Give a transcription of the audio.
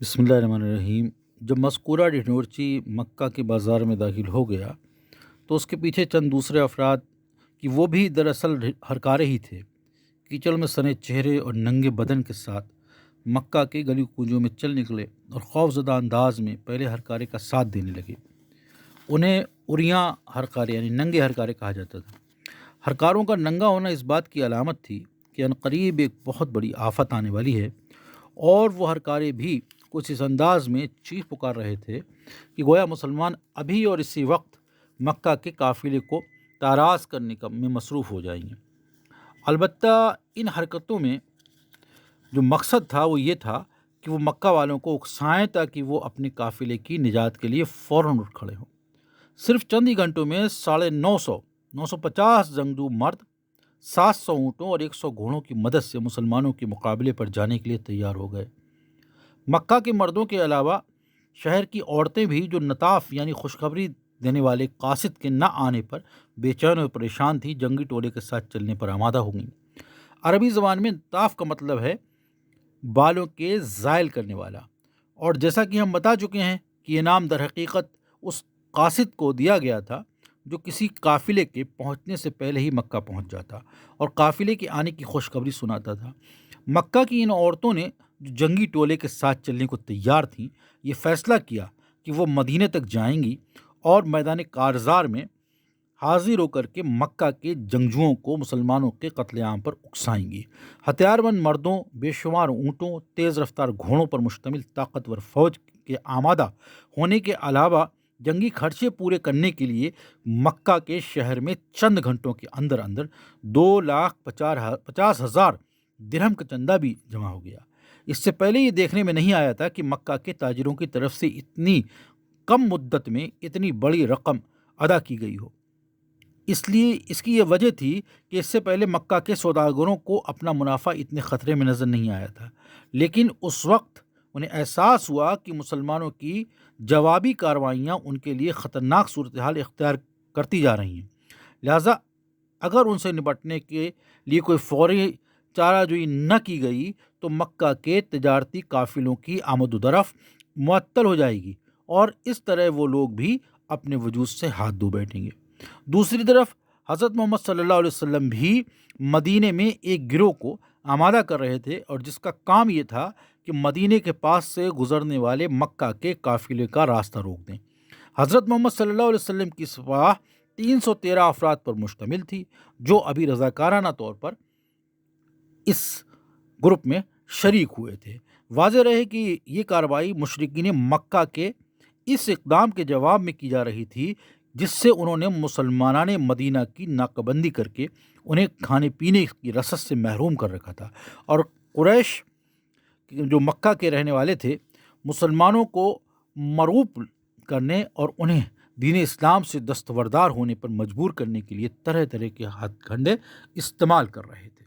بسم اللہ الرحمن الرحیم۔ جب مذکورہ ڈھنڈورچی مکہ کے بازار میں داخل ہو گیا تو اس کے پیچھے چند دوسرے افراد کہ وہ بھی دراصل ہرکارے ہی تھے، کیچڑ میں سنے چہرے اور ننگے بدن کے ساتھ مکہ کے گلی کوچوں میں چل نکلے اور خوف زدہ انداز میں پہلے ہرکارے کا ساتھ دینے لگے۔ انہیں اریاں ہرکارے یعنی ننگے ہرکارے کہا جاتا تھا۔ ہرکاروں کا ننگا ہونا اس بات کی علامت تھی کہ عنقریب ایک بہت بڑی آفت آنے والی ہے، اور وہ ہرکارے بھی کچھ اس انداز میں چیخ پکار رہے تھے کہ گویا مسلمان ابھی اور اسی وقت مکہ کے قافلے کو تاراج کرنے میں مصروف ہو جائیں گے۔ البتہ ان حرکتوں میں جو مقصد تھا وہ یہ تھا کہ وہ مکہ والوں کو اکسائیں تاکہ وہ اپنے قافلے کی نجات کے لیے فوراً اٹھ کھڑے ہوں۔ صرف چند ہی گھنٹوں میں 950 جنگجو مرد 700 اونٹوں اور 100 گھوڑوں کی مدد سے مسلمانوں کے مقابلے پر جانے کے لیے تیار ہو گئے۔ مکہ کے مردوں کے علاوہ شہر کی عورتیں بھی جو نطاف یعنی خوشخبری دینے والے قاصد کے نہ آنے پر بے چین اور پریشان تھی، جنگی ٹولے کے ساتھ چلنے پر آمادہ ہو گئیں۔ عربی زبان میں نطاف کا مطلب ہے بالوں کے زائل کرنے والا، اور جیسا کہ ہم بتا چکے ہیں کہ یہ نام در حقیقت اس قاصد کو دیا گیا تھا جو کسی قافلے کے پہنچنے سے پہلے ہی مکہ پہنچ جاتا اور قافلے کے آنے کی خوشخبری سناتا تھا۔ مکہ کی ان عورتوں نے جو جنگی ٹولے کے ساتھ چلنے کو تیار تھیں، یہ فیصلہ کیا کہ وہ مدینے تک جائیں گی اور میدان کارزار میں حاضر ہو کر کے مکہ کے جنگجوؤں کو مسلمانوں کے قتل عام پر اکسائیں گی۔ ہتھیار بند مردوں، بے شمار اونٹوں، تیز رفتار گھوڑوں پر مشتمل طاقتور فوج کے آمادہ ہونے کے علاوہ جنگی خرچے پورے کرنے کے لیے مکہ کے شہر میں چند گھنٹوں کے اندر اندر 2,50,000 درہم کا چندہ بھی جمع ہو گیا۔ اس سے پہلے یہ دیکھنے میں نہیں آیا تھا کہ مکہ کے تاجروں کی طرف سے اتنی کم مدت میں اتنی بڑی رقم ادا کی گئی ہو۔ اس کی یہ وجہ تھی کہ اس سے پہلے مکہ کے سوداگروں کو اپنا منافع اتنے خطرے میں نظر نہیں آیا تھا، لیکن اس وقت انہیں احساس ہوا کہ مسلمانوں کی جوابی کارروائیاں ان کے لیے خطرناک صورتحال اختیار کرتی جا رہی ہیں، لہٰذا اگر ان سے نپٹنے کے لیے کوئی فوری چارہ جوئی نہ کی گئی تو مکہ کے تجارتی قافلوں کی آمد و رفت معطل ہو جائے گی، اور اس طرح وہ لوگ بھی اپنے وجود سے ہاتھ دھو بیٹھیں گے۔ دوسری طرف حضرت محمد صلی اللہ علیہ وسلم بھی مدینے میں ایک گروہ کو آمادہ کر رہے تھے، اور جس کا کام یہ تھا کہ مدینے کے پاس سے گزرنے والے مکہ کے قافلے کا راستہ روک دیں۔ حضرت محمد صلی اللہ علیہ وسلم کی سپاہ 313 افراد پر مشتمل تھی، جو ابھی رضاکارانہ طور پر اس گروپ میں شریک ہوئے تھے۔ واضح رہے کہ یہ کارروائی مشرکین مکہ کے اس اقدام کے جواب میں کی جا رہی تھی جس سے انہوں نے مسلمانان مدینہ کی ناکہ بندی کر کے انہیں کھانے پینے کی رسد سے محروم کر رکھا تھا، اور قریش جو مکہ کے رہنے والے تھے مسلمانوں کو مرغوب کرنے اور انہیں دین اسلام سے دستبردار ہونے پر مجبور کرنے کے لیے طرح طرح کے ہتھ کنڈے استعمال کر رہے تھے۔